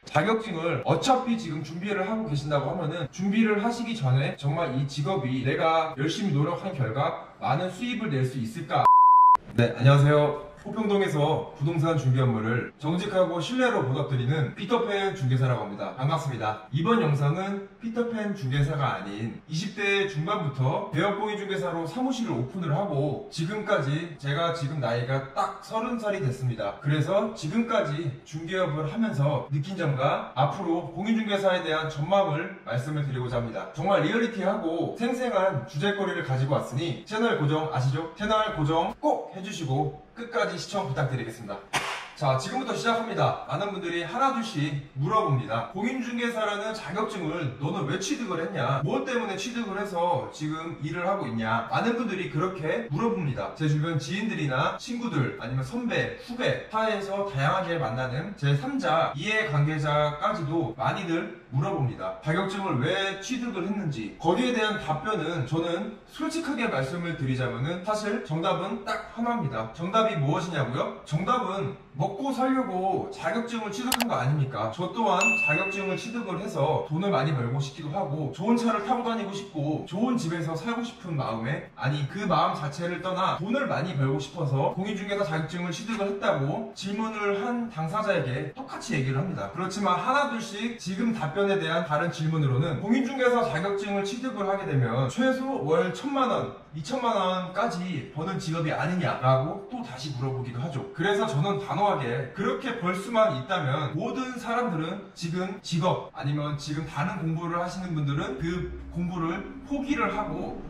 자격증을 어차피 지금 준비를 하고 계신다고 하면은 준비를 하시기 전에 정말 이 직업이 내가 열심히 노력한 결과 많은 수입을 낼 수 있을까? 네, 안녕하세요. 호평동에서 부동산 중개 업무를 정직하고 신뢰로 보답드리는 피터팬 중개사라고 합니다. 반갑습니다. 이번 영상은 피터팬 중개사가 아닌 20대 중반부터 대역공인중개사로 사무실을 오픈을 하고 지금까지 제가 지금 나이가 딱 30살이 됐습니다. 그래서 지금까지 중개업을 하면서 느낀 점과 앞으로 공인중개사에 대한 전망을 말씀을 드리고자 합니다. 정말 리얼리티하고 생생한 주제거리를 가지고 왔으니 채널 고정 아시죠? 채널 고정 꼭 해주시고 끝까지 시청 부탁드리겠습니다. 자, 지금부터 시작합니다. 많은 분들이 하나둘씩 물어봅니다. 공인중개사라는 자격증을 너는 왜 취득을 했냐? 무엇 때문에 취득을 해서 지금 일을 하고 있냐? 많은 분들이 그렇게 물어봅니다. 제 주변 지인들이나 친구들 아니면 선배, 후배, 사회에서 다양하게 만나는 제3자, 이해관계자까지도 많이들 물어봅니다. 자격증을 왜 취득을 했는지. 거기에 대한 답변은 저는 솔직하게 말씀을 드리자면은 사실 정답은 딱 하나입니다. 정답이 무엇이냐고요? 정답은 먹고 살려고 자격증을 취득한 거 아닙니까? 저 또한 자격증을 취득을 해서 돈을 많이 벌고 싶기도 하고 좋은 차를 타고 다니고 싶고 좋은 집에서 살고 싶은 마음에, 아니 그 마음 자체를 떠나 돈을 많이 벌고 싶어서 공인중개사 자격증을 취득을 했다고 질문을 한 당사자에게 똑같이 얘기를 합니다. 그렇지만 하나둘씩 지금 답변에 대한 다른 질문으로는 공인중개사 자격증을 취득을 하게 되면 최소 월 1000만원, 2000만원까지 버는 직업이 아니냐라고 또 다시 물어보기도 하죠. 그래서 저는 단호하게 그렇게 벌 수만 있다면 모든 사람들은 지금 직업 아니면 지금 다른 공부를 하시는 분들은 그 공부를 포기를 하고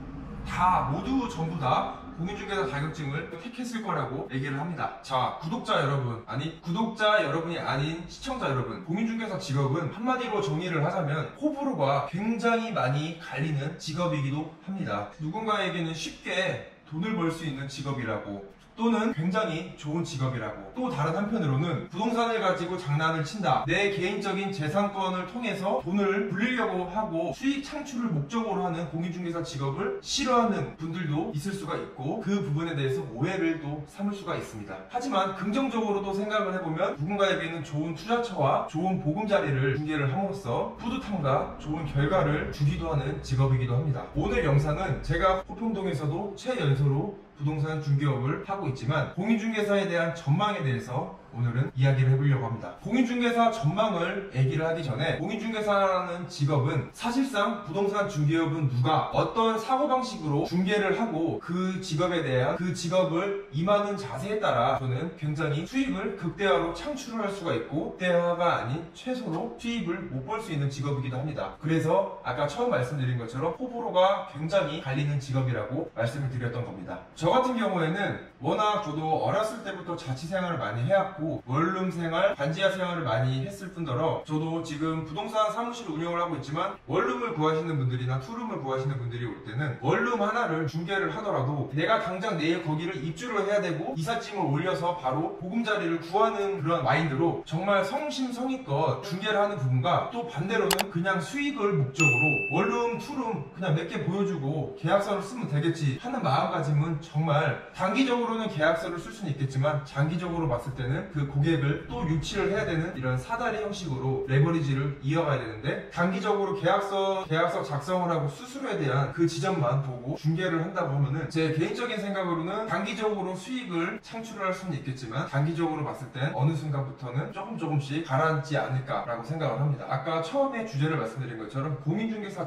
다 모두 전부 다 공인중개사 자격증을 택했을 거라고 얘기를 합니다. 자, 구독자 여러분, 아니 구독자 여러분이 아닌 시청자 여러분, 공인중개사 직업은 한마디로 정의를 하자면 호불호가 굉장히 많이 갈리는 직업이기도 합니다. 누군가에게는 쉽게 돈을 벌 수 있는 직업이라고, 또는 굉장히 좋은 직업이라고, 또 다른 한편으로는 부동산을 가지고 장난을 친다, 내 개인적인 재산권을 통해서 돈을 불리려고 하고 수익 창출을 목적으로 하는 공인중개사 직업을 싫어하는 분들도 있을 수가 있고 그 부분에 대해서 오해를 또 삼을 수가 있습니다. 하지만 긍정적으로도 생각을 해보면 누군가에게는 좋은 투자처와 좋은 보금자리를 중개를 함으로써 뿌듯함과 좋은 결과를 주기도 하는 직업이기도 합니다. 오늘 영상은 제가 호평동에서도 최연소로 부동산 중개업을 하고 있지만 공인중개사에 대한 전망에 대해서 오늘은 이야기를 해보려고 합니다. 공인중개사 전망을 얘기를 하기 전에, 공인중개사라는 직업은 사실상 부동산 중개업은 누가 어떤 사고방식으로 중개를 하고 그 직업에 대한 그 직업을 임하는 자세에 따라 저는 굉장히 수익을 극대화로 창출을 할 수가 있고 극대화가 아닌 최소로 수입을 못 벌 수 있는 직업이기도 합니다. 그래서 아까 처음 말씀드린 것처럼 호불호가 굉장히 갈리는 직업이라고 말씀을 드렸던 겁니다. 저 같은 경우에는 워낙 저도 어렸을 때부터 자취생활을 많이 해왔고 원룸 생활, 반지하 생활을 많이 했을 뿐더러 저도 지금 부동산 사무실 운영을 하고 있지만 원룸을 구하시는 분들이나 투룸을 구하시는 분들이 올 때는 원룸 하나를 중개를 하더라도 내가 당장 내일 거기를 입주를 해야 되고 이삿짐을 올려서 바로 보금자리를 구하는 그런 마인드로 정말 성심성의껏 중개를 하는 부분과, 또 반대로는 그냥 수익을 목적으로 원룸, 투룸 그냥 몇 개 보여주고 계약서를 쓰면 되겠지 하는 마음가짐은 정말 단기적으로는 계약서를 쓸 수는 있겠지만 장기적으로 봤을 때는 그 고객을 또 유치를 해야 되는 이런 사다리 형식으로 레버리지를 이어가야 되는데, 단기적으로 계약서 작성을 하고 수수료에 대한 그 지점만 보고 중개를 한다고 하면은 제 개인적인 생각으로는 단기적으로 수익을 창출을 할 수는 있겠지만 장기적으로 봤을 땐 어느 순간부터는 조금씩 가라앉지 않을까라고 생각을 합니다. 아까 처음에 주제를 말씀드린 것처럼 공인중개사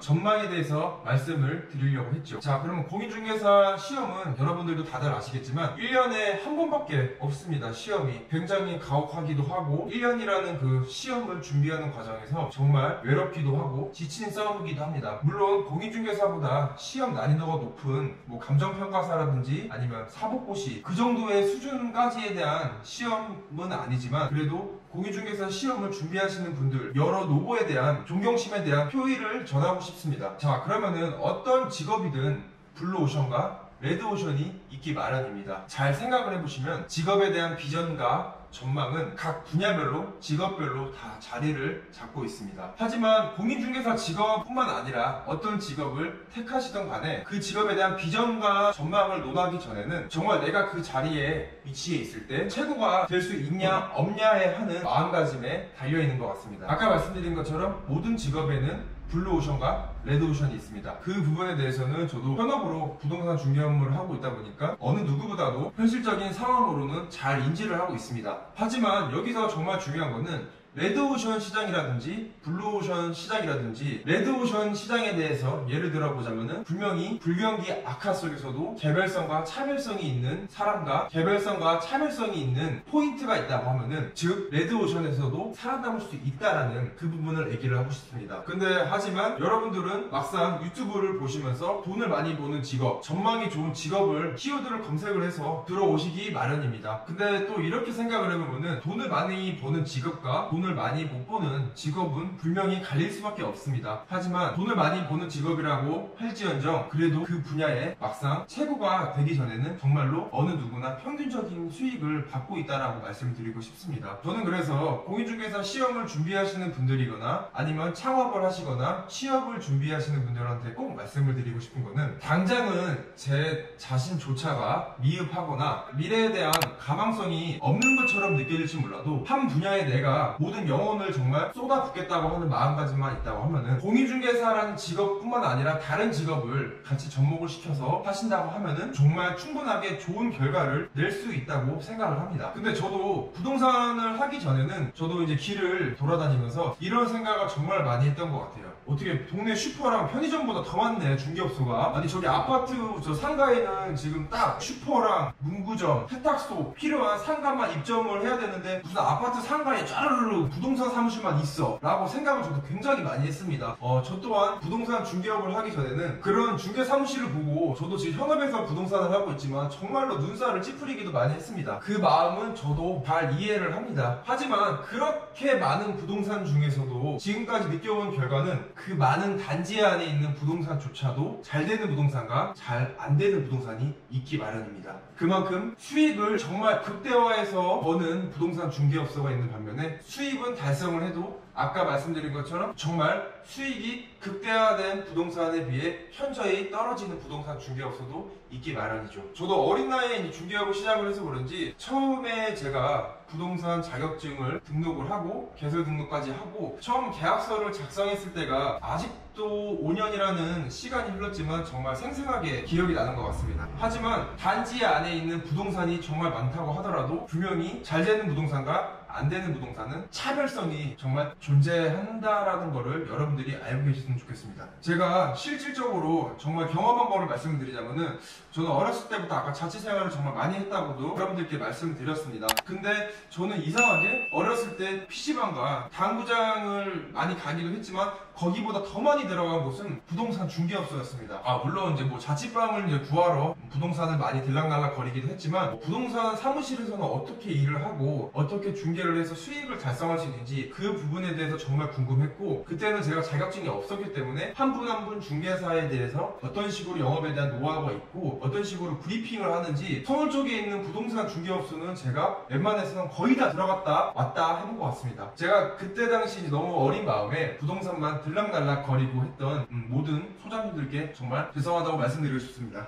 전망에 대해서 말씀을 드리려고 했죠. 자, 그러면 공인중개사 시험은 여러분들도 다들 아시겠지만 1년에 한 번밖에 없습니다. 시험이 굉장히 가혹하기도 하고 1년이라는 그 시험을 준비하는 과정에서 정말 외롭기도 하고 지친 싸움이기도 합니다. 물론 공인중개사보다 시험 난이도가 높은 뭐 감정평가사라든지 아니면 사법고시 그 정도의 수준까지에 대한 시험은 아니지만 그래도 공인중개사 시험을 준비하시는 분들 여러 노고에 대한 존경심에 대한 표의를 전하고 싶습니다. 자, 그러면은 어떤 직업이든 블루오션과 레드오션이 있기 마련입니다. 잘 생각을 해보시면 직업에 대한 비전과 전망은 각 분야별로 직업별로 다 자리를 잡고 있습니다. 하지만 공인중개사 직업뿐만 아니라 어떤 직업을 택하시던 간에 그 직업에 대한 비전과 전망을 논하기 전에는 정말 내가 그 자리에 위치해 있을 때 최고가 될 수 있냐 없냐에 하는 마음가짐에 달려있는 것 같습니다. 아까 말씀드린 것처럼 모든 직업에는 블루오션과 레드오션이 있습니다. 그 부분에 대해서는 저도 현업으로 부동산 중개 업무를 하고 있다 보니까 어느 누구보다도 현실적인 상황으로는 잘 인지를 하고 있습니다. 하지만 여기서 정말 중요한 거는 레드오션 시장이라든지 블루오션 시장이라든지 레드오션 시장에 대해서 예를 들어보자면은 분명히 불경기 악화 속에서도 개별성과 차별성이 있는 사람과 개별성과 차별성이 있는 포인트가 있다고 하면은 즉 레드오션에서도 살아남을 수 있다라는 그 부분을 얘기를 하고 싶습니다. 근데 하지만 여러분들은 막상 유튜브를 보시면서 돈을 많이 버는 직업, 전망이 좋은 직업을 키워드를 검색을 해서 들어오시기 마련입니다. 근데 또 이렇게 생각을 해보면은 돈을 많이 버는 직업과 돈을 많이 못 버는 직업은 분명히 갈릴 수밖에 없습니다. 하지만 돈을 많이 버는 직업이라고 할지언정 그래도 그 분야에 막상 최고가 되기 전에는 정말로 어느 누구나 평균적인 수익을 받고 있다라고 말씀드리고 싶습니다. 저는 그래서 공인중개사 시험을 준비하시는 분들이거나 아니면 창업을 하시거나 취업을 준비하시는 분들한테 꼭 말씀을 드리고 싶은 거는 당장은 제 자신조차가 미흡하거나 미래에 대한 가망성이 없는 것처럼 느껴질지 몰라도 한 분야에 내가 모든 영혼을 정말 쏟아붓겠다고 하는 마음가짐만 있다고 하면은 공인중개사라는 직업뿐만 아니라 다른 직업을 같이 접목을 시켜서 하신다고 하면은 정말 충분하게 좋은 결과를 낼 수 있다고 생각을 합니다. 근데 저도 부동산을 하기 전에는 저도 이제 길을 돌아다니면서 이런 생각을 정말 많이 했던 것 같아요. 어떻게 동네 슈퍼랑 편의점보다 더 많네 중개업소가. 아니 저기 아파트 저 상가에는 지금 딱 슈퍼랑 문구점, 세탁소 필요한 상가만 입점을 해야 되는데 무슨 아파트 상가에 쫘르르 부동산 사무실만 있어 라고 생각을 저도 굉장히 많이 했습니다. 저 또한 부동산 중개업을 하기 전에는 그런 중개 사무실을 보고 저도 지금 현업에서 부동산을 하고 있지만 정말로 눈살을 찌푸리기도 많이 했습니다. 그 마음은 저도 잘 이해를 합니다. 하지만 그렇게 많은 부동산 중에서도 지금까지 느껴온 결과는 그 많은 단지 안에 있는 부동산조차도 잘 되는 부동산과 잘 안 되는 부동산이 있기 마련입니다. 그만큼 수익을 정말 극대화해서 버는 부동산 중개업소가 있는 반면에 수익은 달성을 해도 아까 말씀드린 것처럼 정말 수익이 극대화된 부동산에 비해 현저히 떨어지는 부동산 중개업소도 있기 마련이죠. 저도 어린 나이에 중개업을 시작을 해서 그런지 처음에 제가 부동산 자격증을 등록을 하고 개설 등록까지 하고 처음 계약서를 작성했을 때가 아직도 5년이라는 시간이 흘렀지만 정말 생생하게 기억이 나는 것 같습니다. 하지만 단지 안에 있는 부동산이 정말 많다고 하더라도 분명히 잘 되는 부동산과 안 되는 부동산은 차별성이 정말 존재한다라는 거를 여러분들이 알고 계셨으면 좋겠습니다. 제가 실질적으로 정말 경험한 거를 말씀드리자면은 저는 어렸을 때부터 아까 자취생활을 정말 많이 했다고도 여러분들께 말씀을 드렸습니다. 근데 저는 이상하게 어렸을 때 PC방과 당구장을 많이 가기도 했지만 거기보다 더 많이 들어간 곳은 부동산 중개업소였습니다. 물론 이제 뭐 자취방을 이제 구하러 부동산을 많이 들락날락 거리기도 했지만 부동산 사무실에서는 어떻게 일을 하고 어떻게 중개를 해서 수익을 달성할 수 있는지 그 부분에 대해서 정말 궁금했고 그때는 제가 자격증이 없었기 때문에 한 분 한 분 중개사에 대해서 어떤 식으로 영업에 대한 노하우가 있고 어떤 식으로 브리핑을 하는지 서울 쪽에 있는 부동산 중개업소는 제가 웬만해서는 거의 다 들어갔다 왔다 해본 것 같습니다. 제가 그때 당시 너무 어린 마음에 부동산만 들락날락 거리고 했던 모든 소장님들께 정말 죄송하다고 말씀드리고 싶습니다.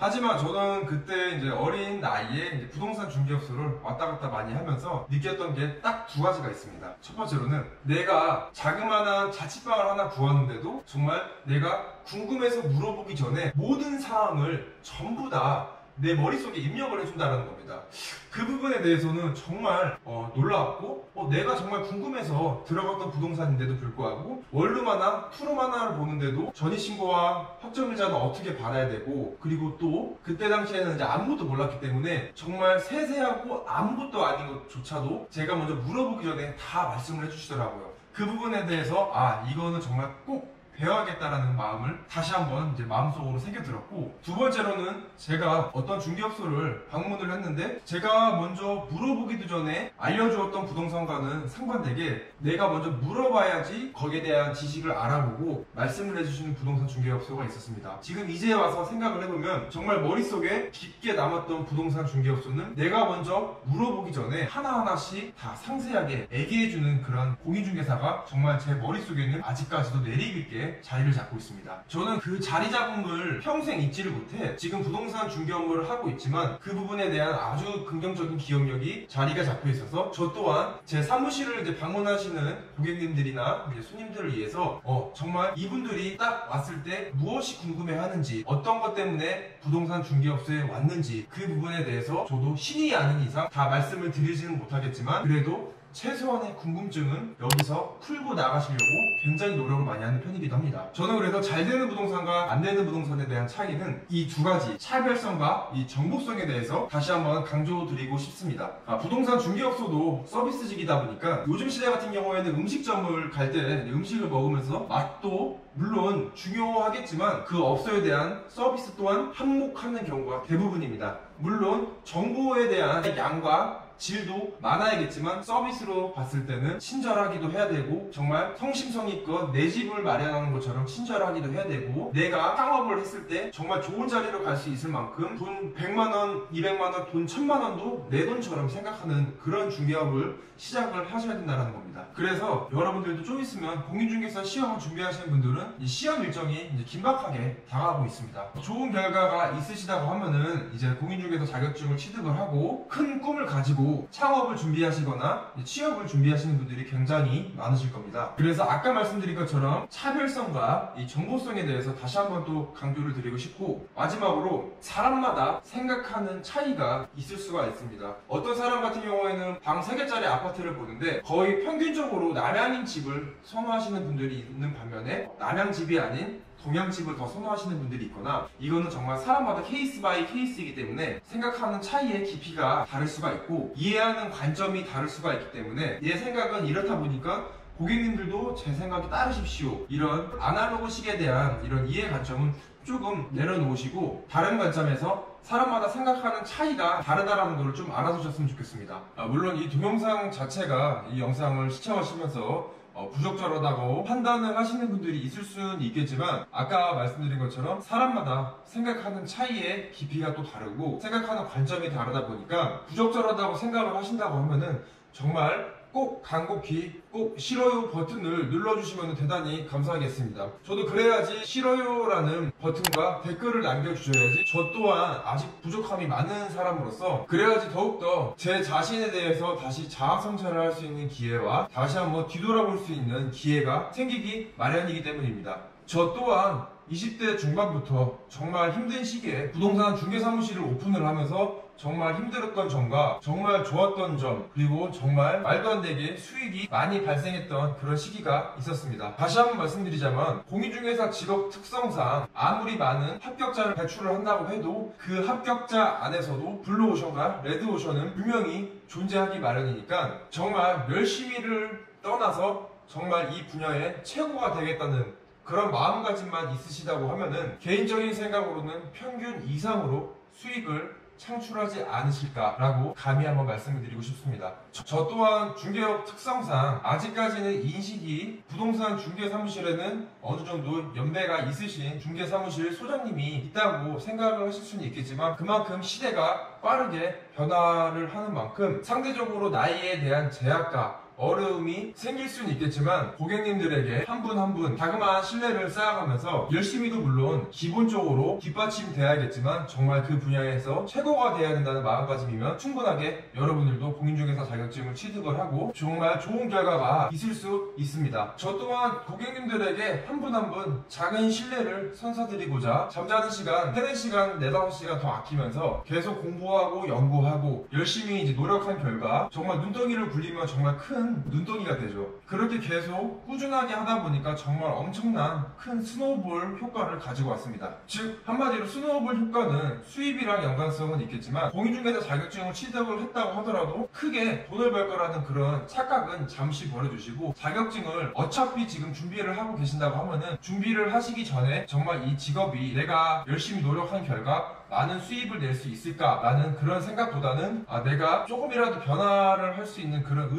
하지만 저는 그때 이제 어린 나이에 이제 부동산 중개업소를 왔다 갔다 많이 하면서 느꼈던 게 딱 두 가지가 있습니다. 첫 번째로는 내가 자그마한 자취방을 하나 구하는데도 정말 내가 궁금해서 물어보기 전에 모든 사항을 전부 다 내 머릿속에 입력을 해준다는 겁니다. 그 부분에 대해서는 정말 놀라웠고 내가 정말 궁금해서 들어갔던 부동산인데도 불구하고 원룸하나 투룸하나를 보는데도 전입신고와 확정일자는 어떻게 받아야 되고 그리고 또 그때 당시에는 이제 아무것도 몰랐기 때문에 정말 세세하고 아무것도 아닌 것조차도 제가 먼저 물어보기 전에 다 말씀을 해주시더라고요. 그 부분에 대해서 이거는 정말 꼭 배워야겠다라는 마음을 다시 한번 이제 마음속으로 새겨들었고, 두 번째로는 제가 어떤 중개업소를 방문을 했는데 제가 먼저 물어보기도 전에 알려주었던 부동산과는 상반되게 내가 먼저 물어봐야지 거기에 대한 지식을 알아보고 말씀을 해주시는 부동산 중개업소가 있었습니다. 지금 이제 와서 생각을 해보면 정말 머릿속에 깊게 남았던 부동산 중개업소는 내가 먼저 물어보기 전에 하나하나씩 다 상세하게 얘기해주는 그런 공인중개사가 정말 제 머릿속에는 아직까지도 내리깊게 자리를 잡고 있습니다. 저는 그 자리 잡음을 평생 잊지를 못해 지금 부동산 중개 업무를 하고 있지만 그 부분에 대한 아주 긍정적인 기억력이 자리가 잡혀 있어서 저 또한 제 사무실을 이제 방문하시는 고객님들이나 이제 손님들을 위해서 정말 이분들이 딱 왔을 때 무엇이 궁금해하는지, 어떤 것 때문에 부동산 중개업소에 왔는지 그 부분에 대해서 저도 신이 아는 이상 다 말씀을 드리지는 못하겠지만 그래도 최소한의 궁금증은 여기서 풀고 나가시려고 굉장히 노력을 많이 하는 편이기도 합니다. 저는 그래서 잘 되는 부동산과 안 되는 부동산에 대한 차이는 이 두 가지 차별성과 이 정보성에 대해서 다시 한번 강조드리고 싶습니다. 부동산 중개업소도 서비스직이다 보니까 요즘 시대 같은 경우에는 음식점을 갈 때 음식을 먹으면서 맛도 물론 중요하겠지만 그 업소에 대한 서비스 또한 한몫하는 경우가 대부분입니다. 물론 정보에 대한 양과 질도 많아야겠지만 서비스로 봤을 때는 친절하기도 해야 되고 정말 성심성의껏 내 집을 마련하는 것처럼 친절하기도 해야 되고 내가 창업을 했을 때 정말 좋은 자리로 갈 수 있을 만큼 돈 100만원, 200만원, 돈 1000만원도 내 돈처럼 생각하는 그런 중개업을 시작을 하셔야 된다는 겁니다. 그래서 여러분들도 좀 있으면 공인중개사 시험을 준비하시는 분들은 이 시험 일정이 이제 긴박하게 다가오고 있습니다. 좋은 결과가 있으시다고 하면은 이제 공인중개사 자격증을 취득을 하고 큰 꿈을 가지고 창업을 준비하시거나 취업을 준비하시는 분들이 굉장히 많으실 겁니다. 그래서 아까 말씀드린 것처럼 차별성과 이 정보성에 대해서 다시 한번 또 강조를 드리고 싶고, 마지막으로 사람마다 생각하는 차이가 있을 수가 있습니다. 어떤 사람 같은 경우에는 방 3개짜리 아파트를 보는데 거의 평균적으로 남양인 집을 선호하시는 분들이 있는 반면에 남양집이 아닌 동양집을 더 선호하시는 분들이 있거나, 이거는 정말 사람마다 케이스 바이 케이스이기 때문에 생각하는 차이의 깊이가 다를 수가 있고 이해하는 관점이 다를 수가 있기 때문에 내 생각은 이렇다 보니까 고객님들도 제 생각에 따르십시오, 이런 아날로그식에 대한 이런 이해 관점은 조금 내려놓으시고 다른 관점에서 사람마다 생각하는 차이가 다르다라는 걸 좀 알아두셨으면 좋겠습니다. 물론 이 동영상 자체가 이 영상을 시청하시면서 부적절하다고 판단을 하시는 분들이 있을 수는 있겠지만 아까 말씀드린 것처럼 사람마다 생각하는 차이의 깊이가 또 다르고 생각하는 관점이 다르다 보니까 부적절하다고 생각을 하신다고 하면은 정말 꼭 간곡히 꼭 싫어요 버튼을 눌러주시면 대단히 감사하겠습니다. 저도 그래야지 싫어요라는 버튼과 댓글을 남겨주셔야지 저 또한 아직 부족함이 많은 사람으로서 그래야지 더욱더 제 자신에 대해서 다시 자아성찰을 할 수 있는 기회와 다시 한번 뒤돌아볼 수 있는 기회가 생기기 마련이기 때문입니다. 저 또한 20대 중반부터 정말 힘든 시기에 부동산 중개사무실을 오픈을 하면서 정말 힘들었던 점과 정말 좋았던 점, 그리고 정말 말도 안 되게 수익이 많이 발생했던 그런 시기가 있었습니다. 다시 한번 말씀드리자면 공인중개사 직업 특성상 아무리 많은 합격자를 배출을 한다고 해도 그 합격자 안에서도 블루오션과 레드오션은 분명히 존재하기 마련이니까 정말 열심히를 떠나서 정말 이 분야의 최고가 되겠다는 그런 마음가짐만 있으시다고 하면은 개인적인 생각으로는 평균 이상으로 수익을 창출하지 않으실까라고 감히 한번 말씀을 드리고 싶습니다. 저 또한 중개업 특성상 아직까지는 인식이 부동산 중개사무실에는 어느 정도 연배가 있으신 중개사무실 소장님이 있다고 생각을 하실 수는 있겠지만 그만큼 시대가 빠르게 변화를 하는 만큼 상대적으로 나이에 대한 제약과 어려움이 생길 수는 있겠지만 고객님들에게 한 분 한 분 자그마한 신뢰를 쌓아가면서 열심히도 물론 기본적으로 뒷받침돼야겠지만 정말 그 분야에서 최고가 돼야 된다는 마음가짐이면 충분하게 여러분들도 공인중개사 자격증을 취득을 하고 정말 좋은 결과가 있을 수 있습니다. 저 또한 고객님들에게 한 분 한 분 작은 신뢰를 선사드리고자 잠자는 시간 3, 4시간, 4, 5시간 더 아끼면서 계속 공부하고 연구하고 열심히 이제 노력한 결과 정말 눈덩이를 굴리면 정말 큰 큰 눈덩이가 되죠. 그렇게 계속 꾸준하게 하다 보니까 정말 엄청난 큰 스노우볼 효과를 가지고 왔습니다. 즉 한마디로 스노우볼 효과는 수입이랑 연관성은 있겠지만 공인중개사 자격증을 취득을 했다고 하더라도 크게 돈을 벌 거라는 그런 착각은 잠시 버려주시고, 자격증을 어차피 지금 준비를 하고 계신다고 하면은 준비를 하시기 전에 정말 이 직업이 내가 열심히 노력한 결과 많은 수입을 낼 수 있을까라는 그런 생각보다는 내가 조금이라도 변화를 할 수 있는 그런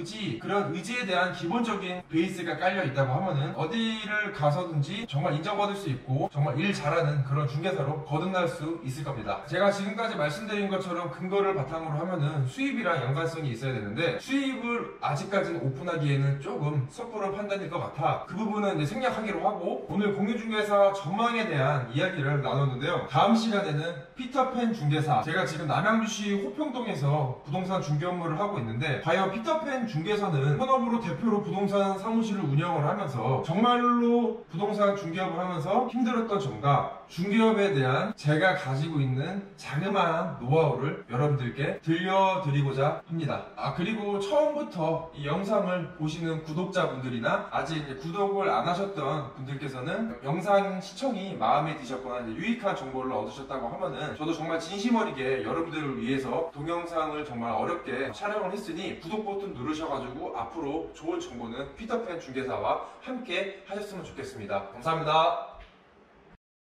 의지에 대한 기본적인 베이스가 깔려 있다고 하면은 어디를 가서든지 정말 인정받을 수 있고 정말 일 잘하는 그런 중개사로 거듭날 수 있을 겁니다. 제가 지금까지 말씀드린 것처럼 근거를 바탕으로 하면은 수입이랑 연관성이 있어야 되는데, 수입을 아직까지는 오픈하기에는 조금 섣부른 판단일 것 같아 그 부분은 이제 생략하기로 하고, 오늘 공인중개사 전망에 대한 이야기를 나눴는데요. 다음 시간에는 피터팬 중개사, 제가 지금 남양주시 호평동에서 부동산 중개 업무를 하고 있는데, 과연 피터팬 중개사는 현업으로 대표로 부동산 사무실을 운영을 하면서 정말로 부동산 중개업을 하면서 힘들었던 점과 중개업에 대한 제가 가지고 있는 자그마한 노하우를 여러분들께 들려드리고자 합니다. 그리고 처음부터 이 영상을 보시는 구독자분들이나 아직 이제 구독을 안 하셨던 분들께서는 영상 시청이 마음에 드셨거나 이제 유익한 정보를 얻으셨다고 하면은 저도 정말 진심 어리게 여러분들을 위해서 동영상을 정말 어렵게 촬영을 했으니 구독 버튼 누르셔가지고 앞으로 좋은 정보는 피터팬 중개사와 함께 하셨으면 좋겠습니다. 감사합니다.